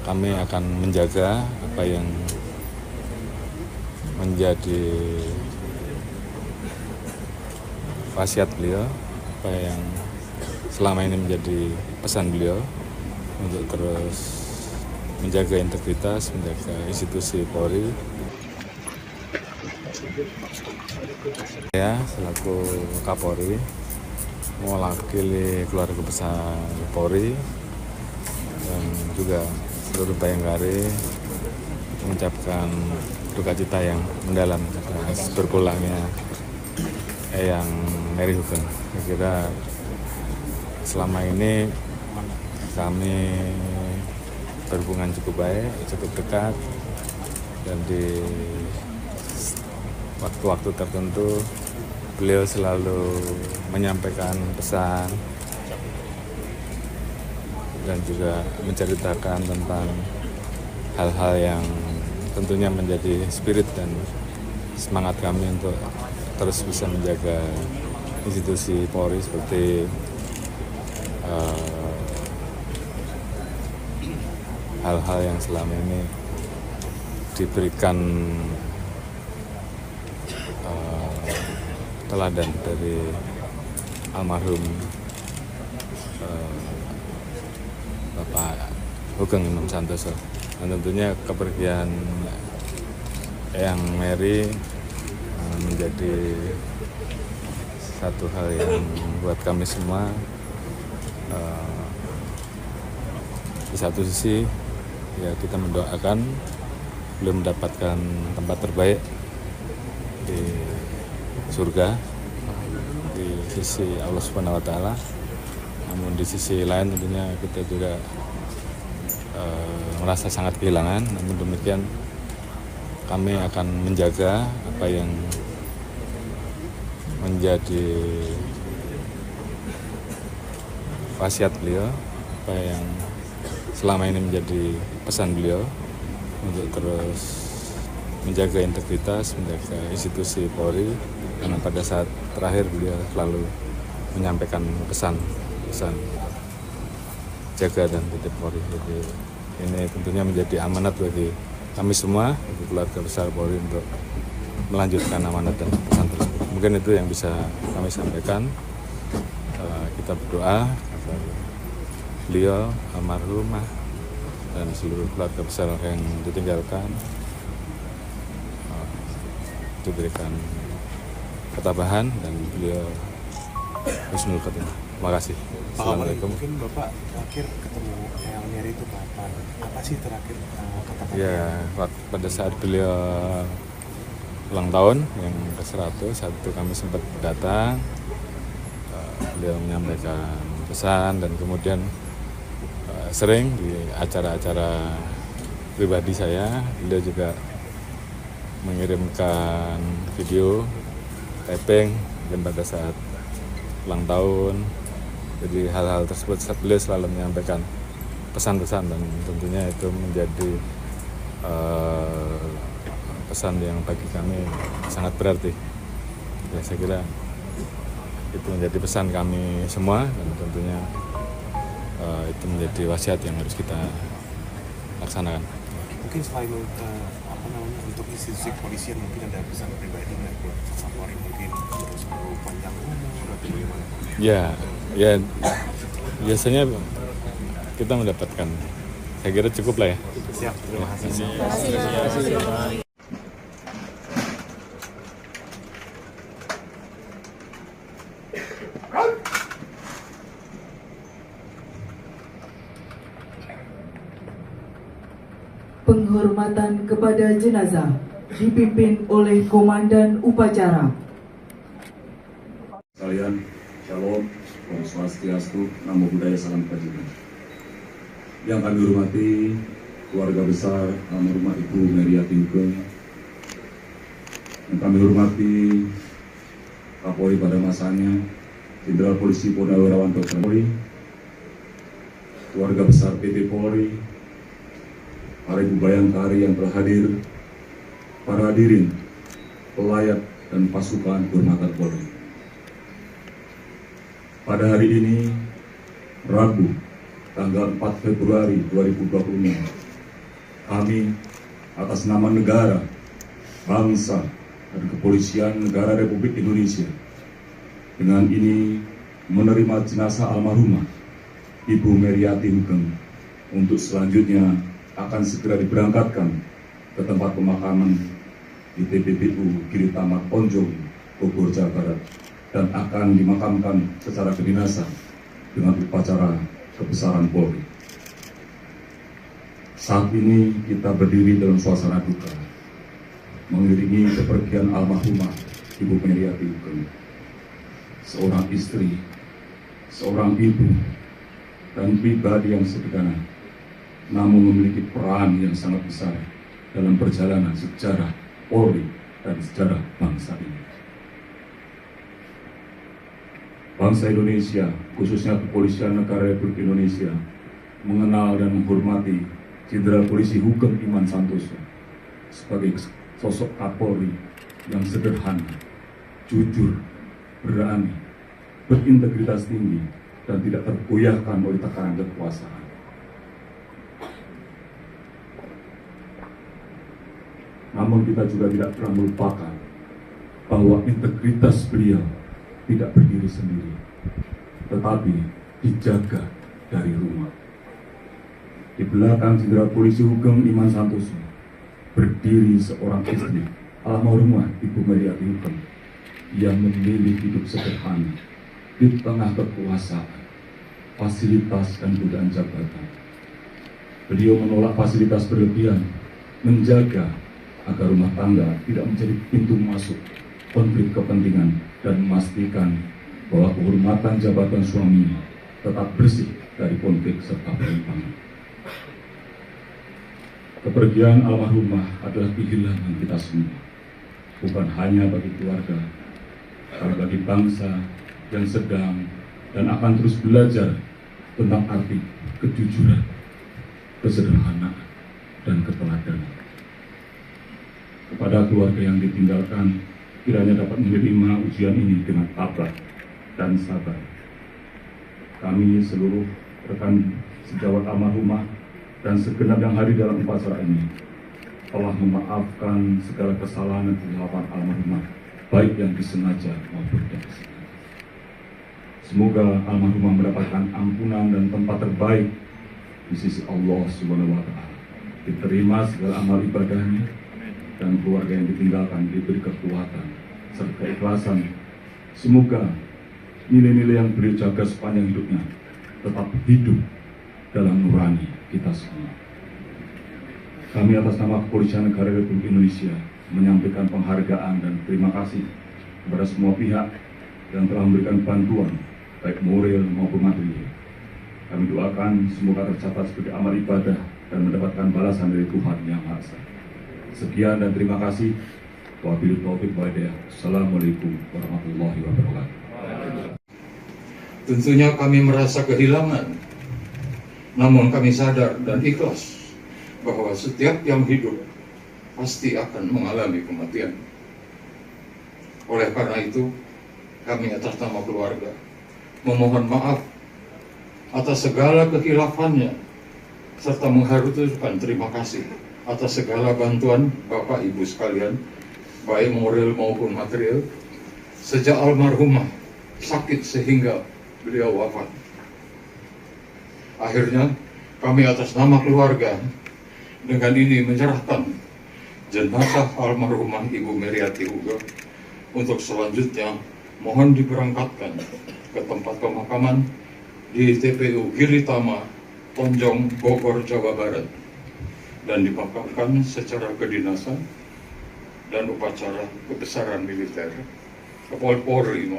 kami akan menjaga apa yang menjadi wasiat beliau, apa yang selama ini menjadi pesan beliau untuk terus menjaga integritas, menjaga institusi Polri. Saya selaku Kapolri mewakili keluarga besar Polri dan juga seluruh Bayangkari mengucapkan duka cita yang mendalam atas berpulangnya Eyang Mary Hugeng. Saya kira selama ini kami berhubungan cukup baik, cukup dekat, dan di waktu-waktu tertentu beliau selalu menyampaikan pesan dan juga menceritakan tentang hal-hal yang tentunya menjadi spirit dan semangat kami untuk terus bisa menjaga institusi Polri seperti hal-hal yang selama ini diberikan teladan dari almarhum Bapak Hugeng Imam Santoso. Dan tentunya kepergian Eyang Mary menjadi satu hal yang buat kami semua di satu sisi ya kita mendoakan beliau mendapatkan tempat terbaik di surga di sisi Allah Subhanahu wa Ta'ala. Namun di sisi lain tentunya kita juga merasa sangat kehilangan. Namun demikian kami akan menjaga apa yang menjadi wasiat beliau, apa yang selama ini menjadi pesan beliau untuk terus menjaga integritas, menjaga institusi Polri, karena pada saat terakhir beliau selalu menyampaikan pesan jaga dan titip Polri. Jadi ini tentunya menjadi amanat bagi kami semua, bagi keluarga besar Polri untuk melanjutkan amanat dan pesan tersebut. Mungkin itu yang bisa kami sampaikan. Kita berdoa agar beliau, almarhumah, dan seluruh keluarga besar yang ditinggalkan diberikan ketabahan dan beliau husnul khotimah. Terima kasih. Assalamualaikum. Mungkin Bapak terakhir ketemu Eyang Mary itu kapan? Apa sih terakhir kata-kata? Ya, pada saat beliau ulang tahun yang ke-100, saat itu kami sempat datang. Beliau menyampaikan pesan dan kemudian sering di acara-acara pribadi saya, beliau juga mengirimkan video taping dan pada saat ulang tahun. Jadi hal-hal tersebut beliau selalu menyampaikan pesan-pesan dan tentunya itu menjadi pesan yang bagi kami sangat berarti. Ya, saya kira itu menjadi pesan kami semua dan tentunya itu menjadi wasiat yang harus kita laksanakan. Mungkin selain untuk institusi kepolisian mungkin ada pesan pribadi nggak buat Kapolri, mungkin terus panjang umur atau bagaimana? Ya biasanya kita mendapatkan, saya kira cukup lah ya. Siap, terima kasih. Penghormatan kepada jenazah dipimpin oleh Komandan Upacara. Sekalian, Shalom, Om Swastiastu, Namo Buddhaya, Salam Kebajikan. Yang kami hormati keluarga besar almarhumah Ibu Mary Hugeng, yang kami hormati Kapolri pada masanya, Jenderal Polisi Purnawirawan Dr. Polri, keluarga besar PT Polri, para ibu Bayangkari yang telah hadir, para hadirin, pelayat dan pasukan kehormatan Polri. Pada hari ini, Rabu, tanggal 4 Februari 2025, Kami atas nama negara, bangsa, dan kepolisian negara Republik Indonesia dengan ini menerima jenazah almarhumah Ibu Meriati Hugeng untuk selanjutnya akan segera diberangkatkan ke tempat pemakaman di TPPU Giritama Ponjong, Bogor, Jawa Barat, dan akan dimakamkan secara kedinasan dengan upacara kebesaran Polri. Saat ini kita berdiri dalam suasana duka, mengiringi kepergian almarhumah Ibu Meriati Hugeng, seorang istri, seorang ibu, dan pribadi yang sederhana, namun memiliki peran yang sangat besar dalam perjalanan sejarah Polri dan sejarah bangsa ini. Bangsa Indonesia, khususnya Kepolisian Negara Republik Indonesia, mengenal dan menghormati Jenderal Polisi Hugeng Iman Santoso sebagai sosok Kapolri yang sederhana, jujur, berani, berintegritas tinggi, dan tidak tergoyahkan oleh tekanan kekuasaan. Namun kita juga tidak pernah melupakan bahwa integritas beliau tidak berdiri sendiri, tetapi dijaga dari rumah. Di belakang Jenderal Polisi Hugeng Iman Santoso berdiri seorang istri, almarhumah Ibu Meriati Hugeng, yang memilih hidup sederhana di tengah kekuasaan, fasilitas, dan godaan jabatan. Beliau menolak fasilitas berlebihan, menjaga agar rumah tangga tidak menjadi pintu masuk konflik kepentingan, dan memastikan bahwa kehormatan jabatan suaminya tetap bersih dari konflik serta penyimpangan. Kepergian almarhumah adalah kehilangan kita semua, bukan hanya bagi keluarga, tapi bagi bangsa yang sedang dan akan terus belajar tentang arti kejujuran, kesederhanaan, dan keteladanan. Kepada keluarga yang ditinggalkan, kiranya dapat menerima ujian ini dengan tabah dan sabar. Kami seluruh rekan sejawat almarhumah dan segenap yang hadir dalam upacara ini telah memaafkan segala kesalahan dan kesilapan almarhumah, baik yang disengaja maupun tidak disengaja. Semoga almarhumah mendapatkan ampunan dan tempat terbaik di sisi Allah Subhanahu wa Ta'ala. Diterima segala amal ibadahnya, dan keluarga yang ditinggalkan diberi kekuatan serta keikhlasan. Semoga nilai-nilai yang beliau jaga sepanjang hidupnya tetap hidup dalam nurani kita semua. Kami atas nama Kepolisian Negara Republik Indonesia menyampaikan penghargaan dan terima kasih kepada semua pihak yang telah memberikan bantuan baik moral maupun material. Kami doakan semoga tercatat sebagai amal ibadah dan mendapatkan balasan dari Tuhan Yang Maha Esa. Sekian dan terima kasih. Wabillahi taufiq wal hidayah. Assalamualaikum warahmatullahi wabarakatuh. Tentunya kami merasa kehilangan, namun kami sadar dan ikhlas bahwa setiap yang hidup pasti akan mengalami kematian. Oleh karena itu, kami atas nama keluarga memohon maaf atas segala kehilafannya, serta menghaturkan terima kasih atas segala bantuan Bapak Ibu sekalian, baik moral maupun material, sejak almarhumah sakit sehingga beliau wafat. Akhirnya kami atas nama keluarga dengan ini menyerahkan jenazah almarhumah Ibu Meriati Hugeng untuk selanjutnya mohon diberangkatkan ke tempat pemakaman di TPU Giritama, Ponjong, Bogor, Jawa Barat, dan dimakamkan secara kedinasan dan upacara kebesaran militer Polri.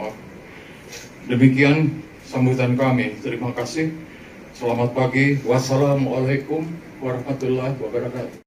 Demikian sambutan kami. Terima kasih. Selamat pagi. Wassalamualaikum warahmatullahi wabarakatuh.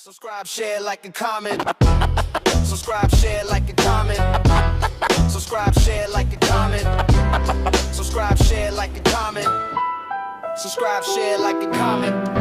Subscribe, share, like, and comment. Subscribe, share, like, and comment. Subscribe, share, like, and comment. Subscribe, share, like, and comment. Subscribe, share, like, and comment.